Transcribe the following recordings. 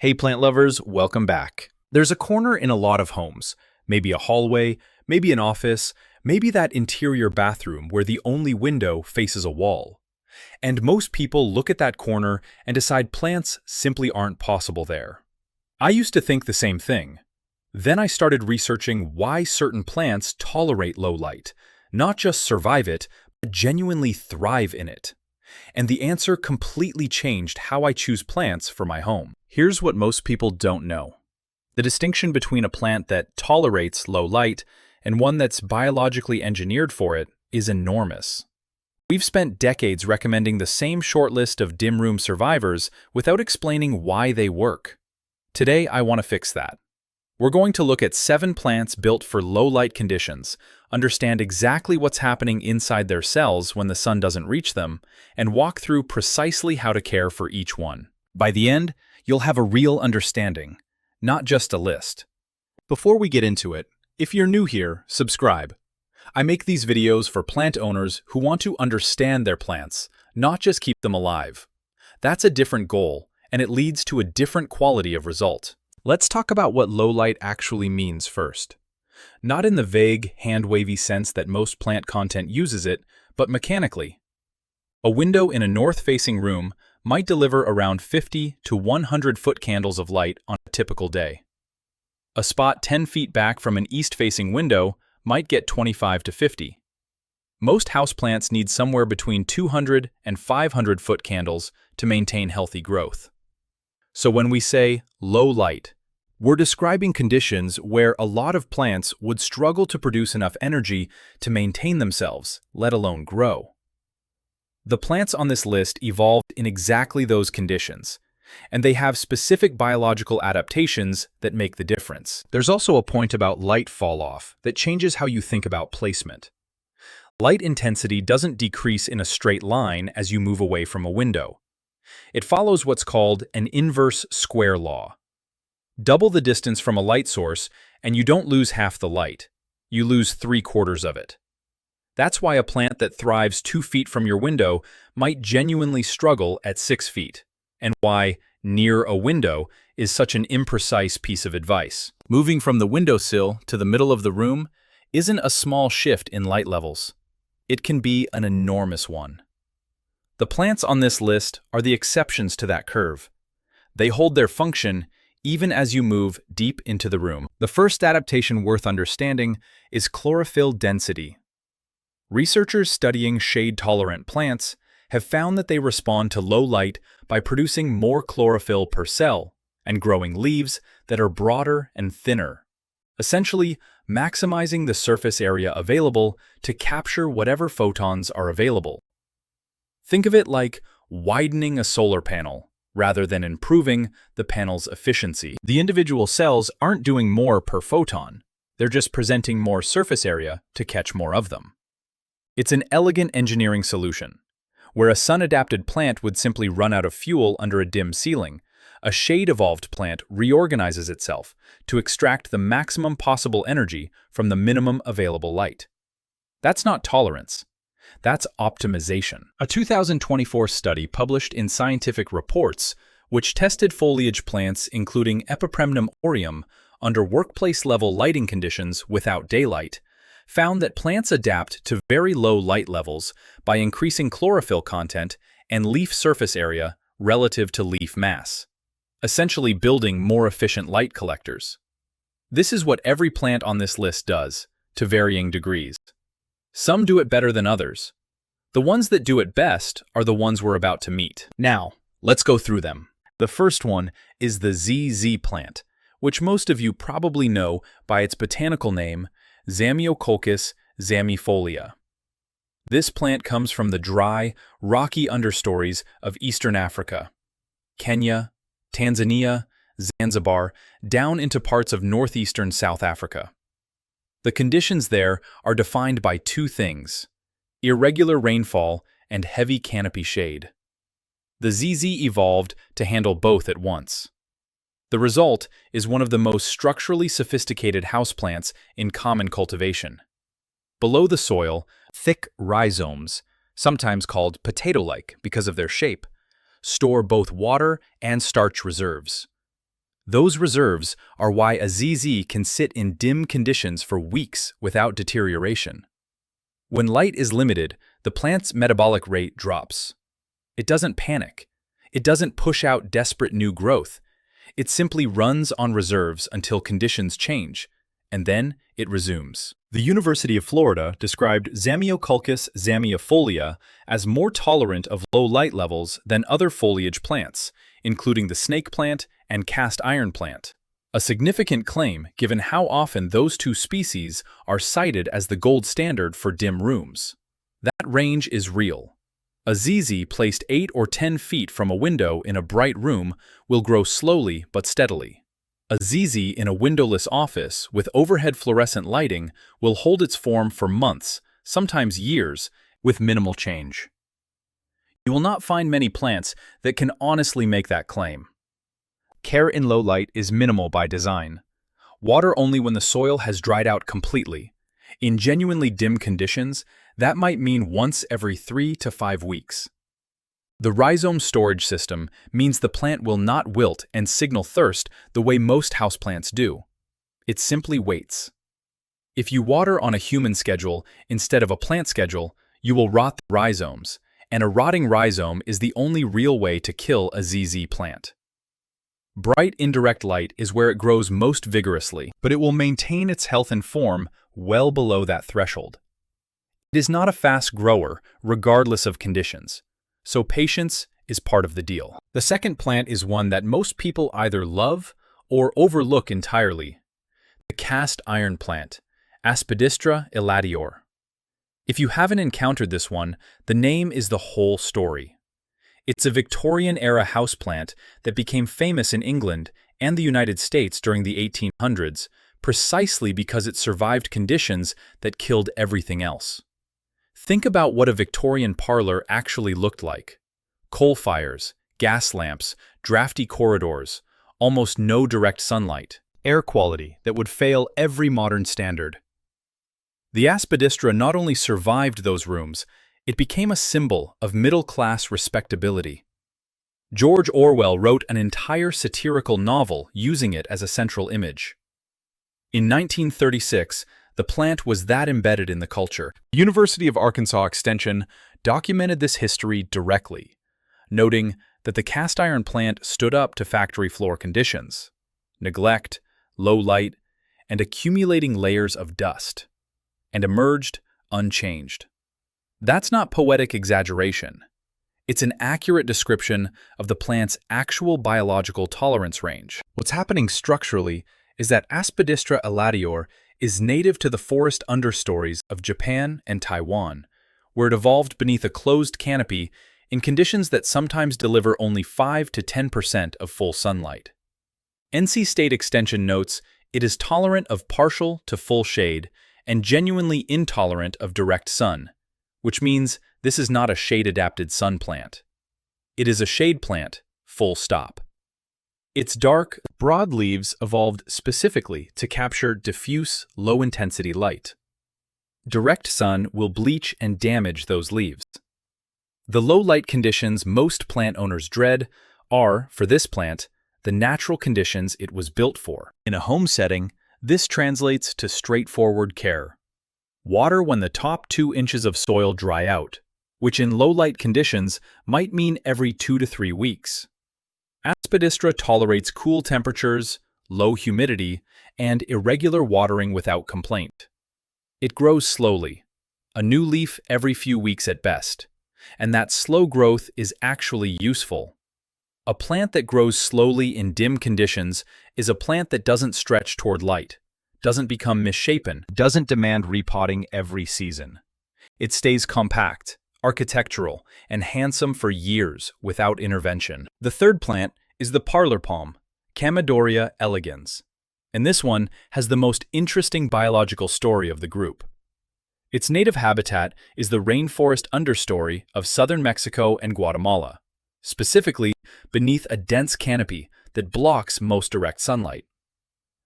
Hey plant lovers, welcome back. There's a corner in a lot of homes, maybe a hallway, maybe an office, maybe that interior bathroom where the only window faces a wall. And most people look at that corner and decide plants simply aren't possible there. I used to think the same thing. Then I started researching why certain plants tolerate low light, not just survive it, but genuinely thrive in it. And the answer completely changed how I choose plants for my home. Here's what most people don't know. The distinction between a plant that tolerates low light and one that's biologically engineered for it is enormous. We've spent decades recommending the same short list of dim room survivors without explaining why they work. Today, I want to fix that. We're going to look at 7 plants built for low light conditions, understand exactly what's happening inside their cells when the sun doesn't reach them, and walk through precisely how to care for each one. By the end, you'll have a real understanding, not just a list. Before we get into it, if you're new here, subscribe. I make these videos for plant owners who want to understand their plants, not just keep them alive. That's a different goal, and it leads to a different quality of result. Let's talk about what low light actually means first. Not in the vague, hand-wavy sense that most plant content uses it, but mechanically. A window in a north-facing room might deliver around 50 to 100 foot candles of light on a typical day. A spot 10 feet back from an east-facing window might get 25 to 50. Most houseplants need somewhere between 200 and 500 foot candles to maintain healthy growth. So when we say low light, we're describing conditions where a lot of plants would struggle to produce enough energy to maintain themselves, let alone grow. The plants on this list evolved in exactly those conditions, and they have specific biological adaptations that make the difference. There's also a point about light fall-off that changes how you think about placement. Light intensity doesn't decrease in a straight line as you move away from a window. It follows what's called an inverse square law. Double the distance from a light source, and you don't lose half the light. You lose 3/4 of it. That's why a plant that thrives 2 feet from your window might genuinely struggle at 6 feet, and why near a window is such an imprecise piece of advice. Moving from the windowsill to the middle of the room isn't a small shift in light levels. It can be an enormous one. The plants on this list are the exceptions to that curve. They hold their function even as you move deep into the room. The first adaptation worth understanding is chlorophyll density. Researchers studying shade-tolerant plants have found that they respond to low light by producing more chlorophyll per cell and growing leaves that are broader and thinner, essentially maximizing the surface area available to capture whatever photons are available. Think of it like widening a solar panel rather than improving the panel's efficiency. The individual cells aren't doing more per photon. They're just presenting more surface area to catch more of them. It's an elegant engineering solution. Where a sun-adapted plant would simply run out of fuel under a dim ceiling, a shade-evolved plant reorganizes itself to extract the maximum possible energy from the minimum available light. That's not tolerance. That's optimization. A 2024 study published in Scientific Reports, which tested foliage plants including Epipremnum aureum under workplace-level lighting conditions without daylight, found that plants adapt to very low light levels by increasing chlorophyll content and leaf surface area relative to leaf mass, essentially building more efficient light collectors. This is what every plant on this list does, to varying degrees. Some do it better than others. The ones that do it best are the ones we're about to meet. Now, let's go through them. The first one is the ZZ plant, which most of you probably know by its botanical name, Zamioculcas zamiifolia. This plant comes from the dry, rocky understories of Eastern Africa, Kenya, Tanzania, Zanzibar, down into parts of northeastern South Africa. The conditions there are defined by 2 things: irregular rainfall and heavy canopy shade. The ZZ evolved to handle both at once. The result is one of the most structurally sophisticated houseplants in common cultivation. Below the soil, thick rhizomes, sometimes called potato-like because of their shape, store both water and starch reserves. Those reserves are why a ZZ can sit in dim conditions for weeks without deterioration. When light is limited, the plant's metabolic rate drops. It doesn't panic. It doesn't push out desperate new growth. It simply runs on reserves until conditions change, and then it resumes. The University of Florida described Zamioculcas zamiifolia as more tolerant of low light levels than other foliage plants, including the snake plant and cast iron plant. A significant claim given how often those two species are cited as the gold standard for dim rooms. That range is real. A ZZ placed 8 or 10 feet from a window in a bright room will grow slowly but steadily. A ZZ in a windowless office with overhead fluorescent lighting will hold its form for months, sometimes years, with minimal change. You will not find many plants that can honestly make that claim. Care in low light is minimal by design. Water only when the soil has dried out completely. In genuinely dim conditions, that might mean once every 3 to 5 weeks. The rhizome storage system means the plant will not wilt and signal thirst the way most houseplants do. It simply waits. If you water on a human schedule instead of a plant schedule, you will rot the rhizomes, and a rotting rhizome is the only real way to kill a ZZ plant. Bright indirect light is where it grows most vigorously, but it will maintain its health and form well below that threshold. It is not a fast grower, regardless of conditions. So patience is part of the deal. The second plant is one that most people either love or overlook entirely. The cast iron plant, Aspidistra elatior. If you haven't encountered this one, the name is the whole story. It's a Victorian-era houseplant that became famous in England and the United States during the 1800s, precisely because it survived conditions that killed everything else. Think about what a Victorian parlor actually looked like. Coal fires, gas lamps, drafty corridors, almost no direct sunlight. Air quality that would fail every modern standard. The Aspidistra not only survived those rooms, it became a symbol of middle-class respectability. George Orwell wrote an entire satirical novel using it as a central image. In 1936, the plant was that embedded in the culture. The University of Arkansas Extension documented this history directly, noting that the cast iron plant stood up to factory floor conditions, neglect, low light, and accumulating layers of dust, and emerged unchanged. That's not poetic exaggeration. It's an accurate description of the plant's actual biological tolerance range. What's happening structurally is that Aspidistra elatior is native to the forest understories of Japan and Taiwan, where it evolved beneath a closed canopy in conditions that sometimes deliver only 5 to 10% of full sunlight. NC State Extension notes it is tolerant of partial to full shade and genuinely intolerant of direct sun, which means this is not a shade-adapted sun plant. It is a shade plant, full stop. Its dark, broad leaves evolved specifically to capture diffuse, low-intensity light. Direct sun will bleach and damage those leaves. The low-light conditions most plant owners dread are, for this plant, the natural conditions it was built for. In a home setting, this translates to straightforward care. Water when the top 2 inches of soil dry out, which in low-light conditions might mean every 2 to 3 weeks. Aspidistra tolerates cool temperatures, low humidity, and irregular watering without complaint. It grows slowly, a new leaf every few weeks at best, and that slow growth is actually useful. A plant that grows slowly in dim conditions is a plant that doesn't stretch toward light, doesn't become misshapen, doesn't demand repotting every season. It stays compact, architectural, and handsome for years without intervention. The third plant is the parlor palm, Chamaedorea elegans, and this one has the most interesting biological story of the group. Its native habitat is the rainforest understory of southern Mexico and Guatemala, specifically beneath a dense canopy that blocks most direct sunlight.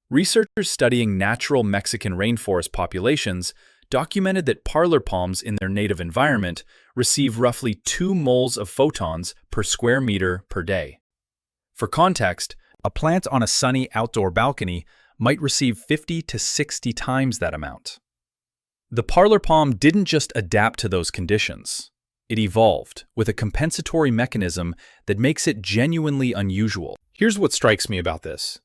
Researchers studying natural Mexican rainforest populations documented that parlor palms in their native environment receive roughly 2 moles of photons per square meter per day. For context, A plant on a sunny outdoor balcony might receive 50 to 60 times that amount. The parlor palm didn't just adapt to those conditions. It evolved with a compensatory mechanism that makes it genuinely unusual. Here's what strikes me about this.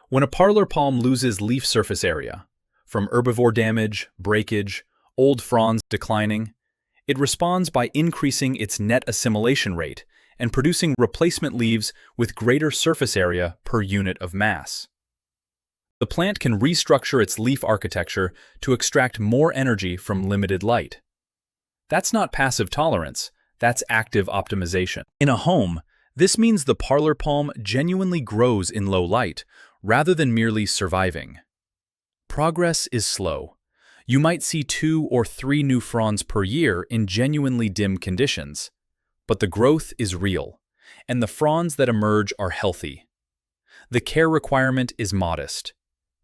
When a parlor palm loses leaf surface area, from herbivore damage, breakage, old fronds declining, it responds by increasing its net assimilation rate and producing replacement leaves with greater surface area per unit of mass. The plant can restructure its leaf architecture to extract more energy from limited light. That's not passive tolerance, that's active optimization. In a home, this means the parlor palm genuinely grows in low light, rather than merely surviving. Progress is slow. You might see 2 or 3 new fronds per year in genuinely dim conditions. But the growth is real, and the fronds that emerge are healthy. The care requirement is modest.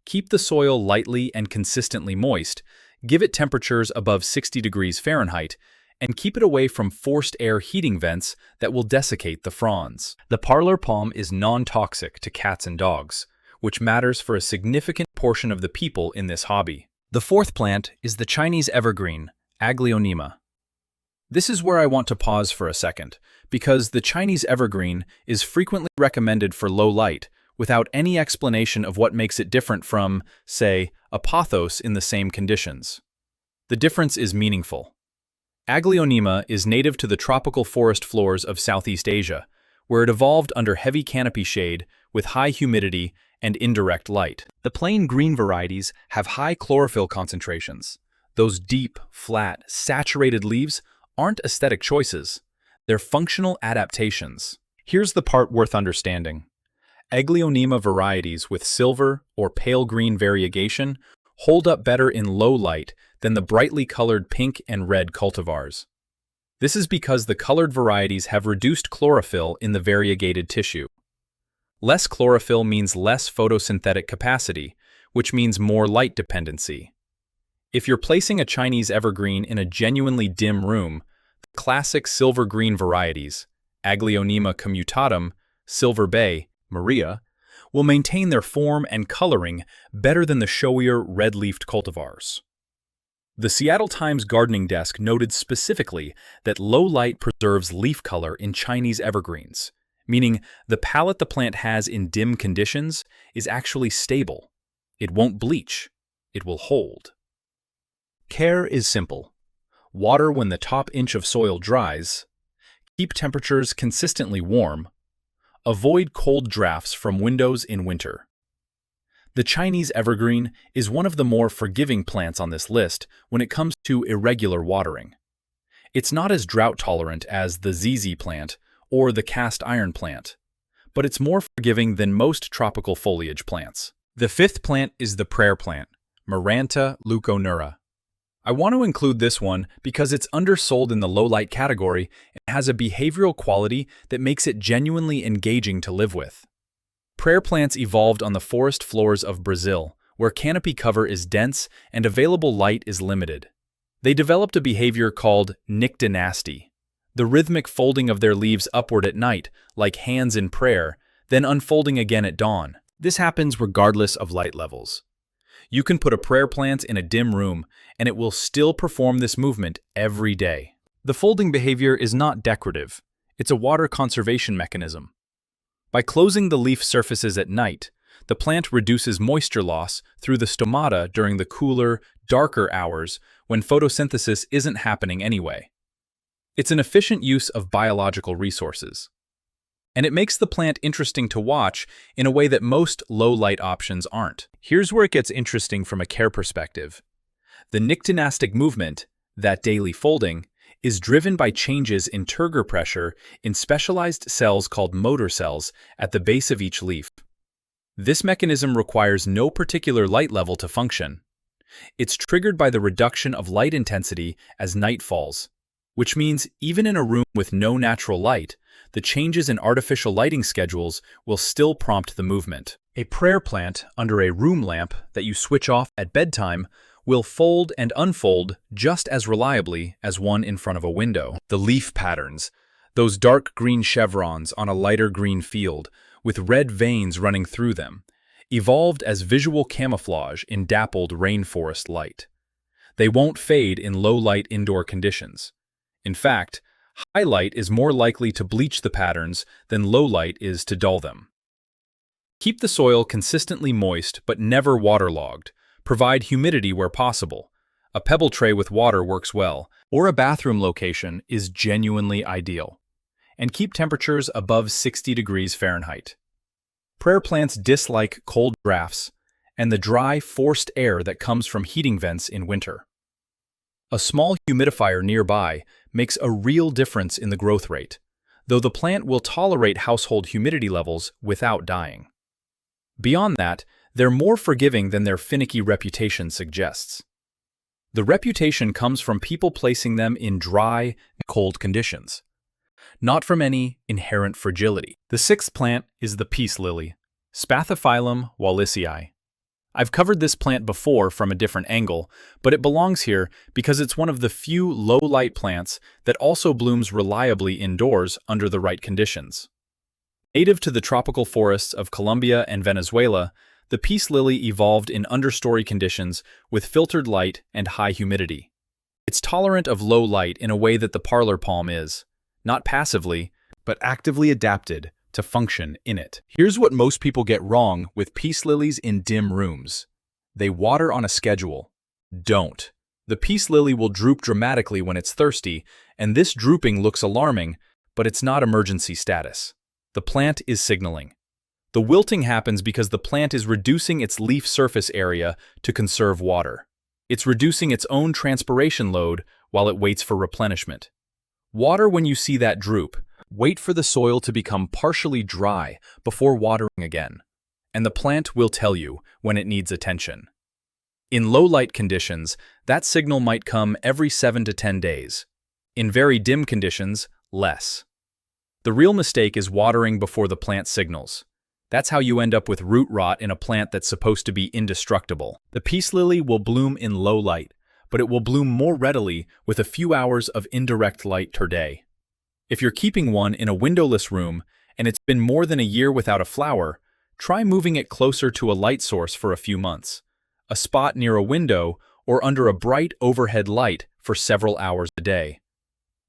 Keep the soil lightly and consistently moist, give it temperatures above 60 degrees Fahrenheit, and keep it away from forced air heating vents that will desiccate the fronds. The parlor palm is non-toxic to cats and dogs, which matters for a significant portion of the people in this hobby. The fourth plant is the Chinese evergreen, Aglaonema. This is where I want to pause for a second, because the Chinese evergreen is frequently recommended for low light without any explanation of what makes it different from, say, a pothos in the same conditions. The difference is meaningful. Aglaonema is native to the tropical forest floors of Southeast Asia, where it evolved under heavy canopy shade with high humidity and indirect light. The plain green varieties have high chlorophyll concentrations. Those deep, flat, saturated leaves aren't aesthetic choices. They're functional adaptations. Here's the part worth understanding. Aglaonema varieties with silver or pale green variegation hold up better in low light than the brightly colored pink and red cultivars. This is because the colored varieties have reduced chlorophyll in the variegated tissue. Less chlorophyll means less photosynthetic capacity, which means more light dependency. If you're placing a Chinese evergreen in a genuinely dim room, the classic silver-green varieties, Aglaonema commutatum, Silver Bay, Maria, will maintain their form and coloring better than the showier red-leafed cultivars. The Seattle Times gardening desk noted specifically that low light preserves leaf color in Chinese evergreens, meaning the palette the plant has in dim conditions is actually stable. It won't bleach. It will hold. Care is simple. Water when the top inch of soil dries. Keep temperatures consistently warm. Avoid cold drafts from windows in winter. The Chinese evergreen is one of the more forgiving plants on this list when it comes to irregular watering. It's not as drought-tolerant as the ZZ plant or the cast iron plant, but it's more forgiving than most tropical foliage plants. The fifth plant is the prayer plant, Maranta leuconura. I want to include this one because it's undersold in the low-light category and has a behavioral quality that makes it genuinely engaging to live with. Prayer plants evolved on the forest floors of Brazil, where canopy cover is dense and available light is limited. They developed a behavior called nyctinasty, the rhythmic folding of their leaves upward at night, like hands in prayer, then unfolding again at dawn. This happens regardless of light levels. You can put a prayer plant in a dim room, and it will still perform this movement every day. The folding behavior is not decorative. It's a water conservation mechanism. By closing the leaf surfaces at night, the plant reduces moisture loss through the stomata during the cooler, darker hours when photosynthesis isn't happening anyway. It's an efficient use of biological resources. And it makes the plant interesting to watch in a way that most low-light options aren't. Here's where it gets interesting from a care perspective. The nyctinastic movement, that daily folding, is driven by changes in turgor pressure in specialized cells called motor cells at the base of each leaf. This mechanism requires no particular light level to function. It's triggered by the reduction of light intensity as night falls, which means even in a room with no natural light, the changes in artificial lighting schedules will still prompt the movement. A prayer plant under a room lamp that you switch off at bedtime will fold and unfold just as reliably as one in front of a window. The leaf patterns, those dark green chevrons on a lighter green field, with red veins running through them, evolved as visual camouflage in dappled rainforest light. They won't fade in low-light indoor conditions. In fact, high light is more likely to bleach the patterns than low light is to dull them. Keep the soil consistently moist but never waterlogged. Provide humidity where possible. A pebble tray with water works well, or a bathroom location is genuinely ideal. And keep temperatures above 60 degrees Fahrenheit. Prayer plants dislike cold drafts and the dry, forced air that comes from heating vents in winter. A small humidifier nearby makes a real difference in the growth rate, though the plant will tolerate household humidity levels without dying. Beyond that, they're more forgiving than their finicky reputation suggests. The reputation comes from people placing them in dry, cold conditions, not from any inherent fragility. The sixth plant is the peace lily, Spathiphyllum wallisii. I've covered this plant before from a different angle, but it belongs here because it's one of the few low-light plants that also blooms reliably indoors under the right conditions. Native to the tropical forests of Colombia and Venezuela, the peace lily evolved in understory conditions with filtered light and high humidity. It's tolerant of low light in a way that the parlor palm is, not passively, but actively adapted to function in it. Here's what most people get wrong with peace lilies in dim rooms. They water on a schedule. Don't. The peace lily will droop dramatically when it's thirsty, and this drooping looks alarming, but it's not emergency status. The plant is signaling. The wilting happens because the plant is reducing its leaf surface area to conserve water. It's reducing its own transpiration load while it waits for replenishment. Water when you see that droop. Wait for the soil to become partially dry before watering again, and the plant will tell you when it needs attention. In low-light conditions, that signal might come every 7 to 10 days. In very dim conditions, less. The real mistake is watering before the plant signals. That's how you end up with root rot in a plant that's supposed to be indestructible. The peace lily will bloom in low light, but it will bloom more readily with a few hours of indirect light per day. If you're keeping one in a windowless room and it's been more than a year without a flower, try moving it closer to a light source for a few months, a spot near a window or under a bright overhead light for several hours a day.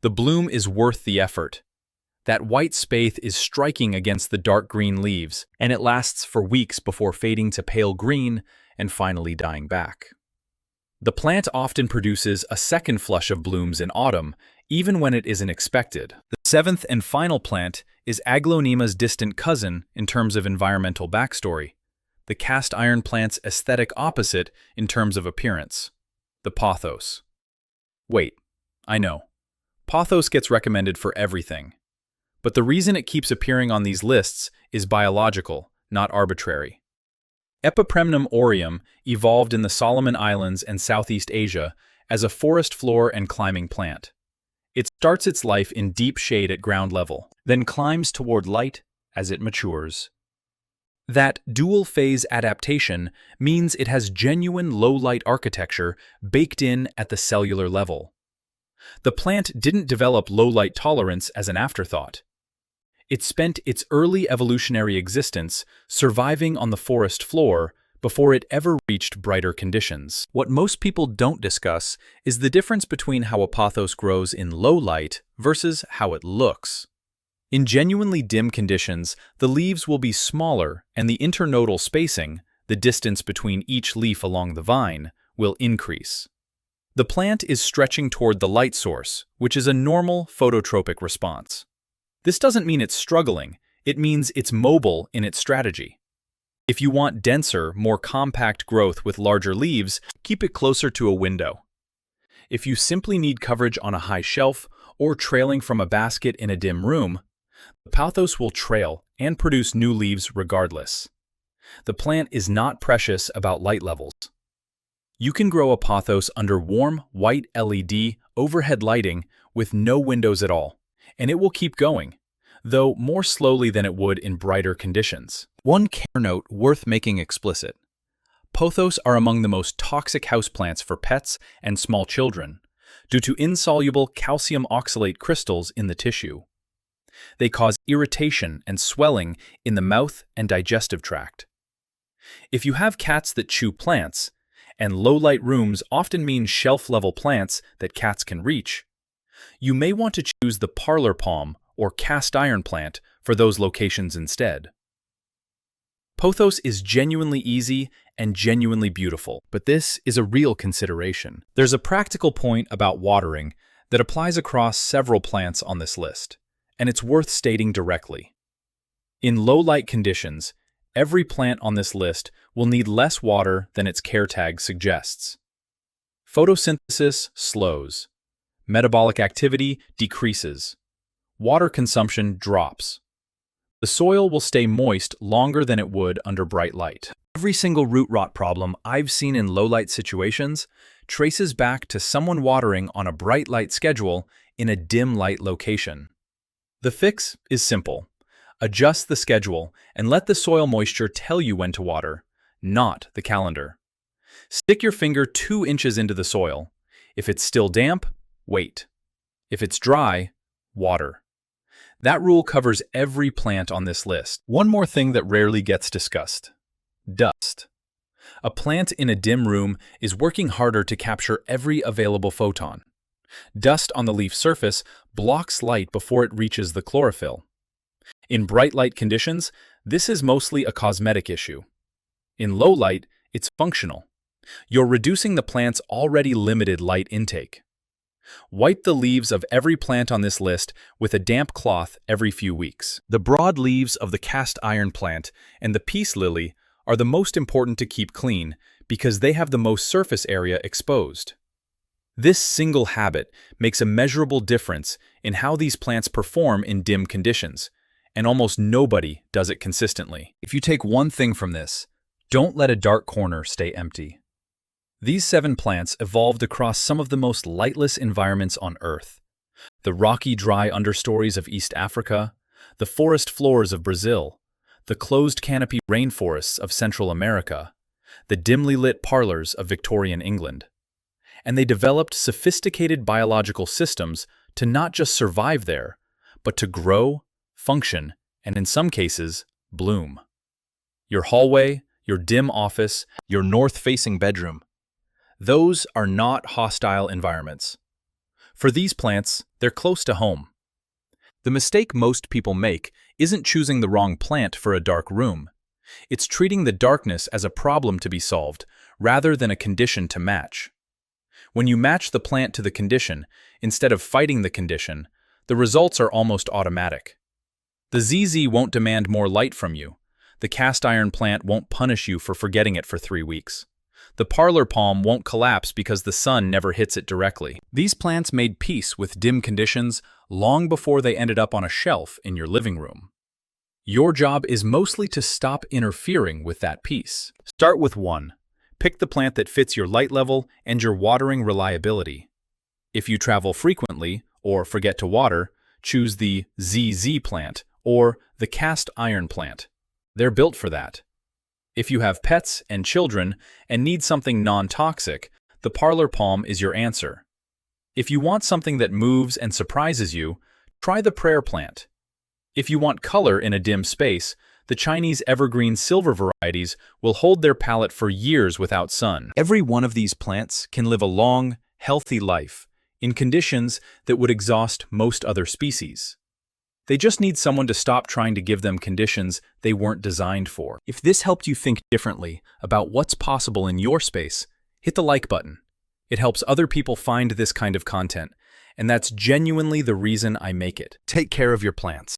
The bloom is worth the effort. That white spathe is striking against the dark green leaves, and it lasts for weeks before fading to pale green and finally dying back. The plant often produces a second flush of blooms in autumn, even when it isn't expected. The seventh and final plant is Aglonema's distant cousin in terms of environmental backstory, the cast iron plant's aesthetic opposite in terms of appearance, the pothos. Wait, I know. Pothos gets recommended for everything. But the reason it keeps appearing on these lists is biological, not arbitrary. Epipremnum aureum evolved in the Solomon Islands and Southeast Asia as a forest floor and climbing plant. It starts its life in deep shade at ground level, then climbs toward light as it matures. That dual-phase adaptation means it has genuine low-light architecture baked in at the cellular level. The plant didn't develop low-light tolerance as an afterthought. It spent its early evolutionary existence surviving on the forest floor before it ever reached brighter conditions. What most people don't discuss is the difference between how a pothos grows in low light versus how it looks. In genuinely dim conditions, the leaves will be smaller and the internodal spacing, the distance between each leaf along the vine, will increase. The plant is stretching toward the light source, which is a normal phototropic response. This doesn't mean it's struggling, it means it's mobile in its strategy. If you want denser, more compact growth with larger leaves, keep it closer to a window. If you simply need coverage on a high shelf or trailing from a basket in a dim room, the pothos will trail and produce new leaves regardless. The plant is not precious about light levels. You can grow a pothos under warm, white LED overhead lighting with no windows at all, and it will keep going, though more slowly than it would in brighter conditions. One care note worth making explicit. Pothos are among the most toxic houseplants for pets and small children due to insoluble calcium oxalate crystals in the tissue. They cause irritation and swelling in the mouth and digestive tract. If you have cats that chew plants, and low-light rooms often mean shelf-level plants that cats can reach, you may want to choose the parlor palm or cast iron plant for those locations instead. Pothos is genuinely easy and genuinely beautiful, but this is a real consideration. There's a practical point about watering that applies across several plants on this list, and it's worth stating directly. In low-light conditions, every plant on this list will need less water than its care tag suggests. Photosynthesis slows. Metabolic activity decreases. Water consumption drops. The soil will stay moist longer than it would under bright light. Every single root rot problem I've seen in low-light situations traces back to someone watering on a bright light schedule in a dim light location. The fix is simple. Adjust the schedule and let the soil moisture tell you when to water, not the calendar. Stick your finger 2 inches into the soil. If it's still damp, wait. If it's dry, water. That rule covers every plant on this list. One more thing that rarely gets discussed: dust. A plant in a dim room is working harder to capture every available photon. Dust on the leaf surface blocks light before it reaches the chlorophyll. In bright light conditions, this is mostly a cosmetic issue. In low light, it's functional. You're reducing the plant's already limited light intake. Wipe the leaves of every plant on this list with a damp cloth every few weeks. The broad leaves of the cast iron plant and the peace lily are the most important to keep clean because they have the most surface area exposed. This single habit makes a measurable difference in how these plants perform in dim conditions, and almost nobody does it consistently. If you take one thing from this, don't let a dark corner stay empty. These 7 plants evolved across some of the most lightless environments on Earth. The rocky, dry understories of East Africa, the forest floors of Brazil, the closed canopy rainforests of Central America, the dimly lit parlors of Victorian England. And they developed sophisticated biological systems to not just survive there, but to grow, function, and in some cases, bloom. Your hallway, your dim office, your north-facing bedroom. Those are not hostile environments. For these plants, they're close to home. The mistake most people make isn't choosing the wrong plant for a dark room. It's treating the darkness as a problem to be solved, rather than a condition to match. When you match the plant to the condition, instead of fighting the condition, the results are almost automatic. The ZZ won't demand more light from you. The cast iron plant won't punish you for forgetting it for 3 weeks. The parlor palm won't collapse because the sun never hits it directly. These plants made peace with dim conditions long before they ended up on a shelf in your living room. Your job is mostly to stop interfering with that peace. Start with 1. Pick the plant that fits your light level and your watering reliability. If you travel frequently or forget to water, choose the ZZ plant or the cast iron plant. They're built for that. If you have pets and children and need something non-toxic, the parlor palm is your answer. If you want something that moves and surprises you, try the prayer plant. If you want color in a dim space, the Chinese evergreen silver varieties will hold their palette for years without sun. Every one of these plants can live a long, healthy life in conditions that would exhaust most other species. They just need someone to stop trying to give them conditions they weren't designed for. If this helped you think differently about what's possible in your space, hit the like button. It helps other people find this kind of content, and that's genuinely the reason I make it. Take care of your plants.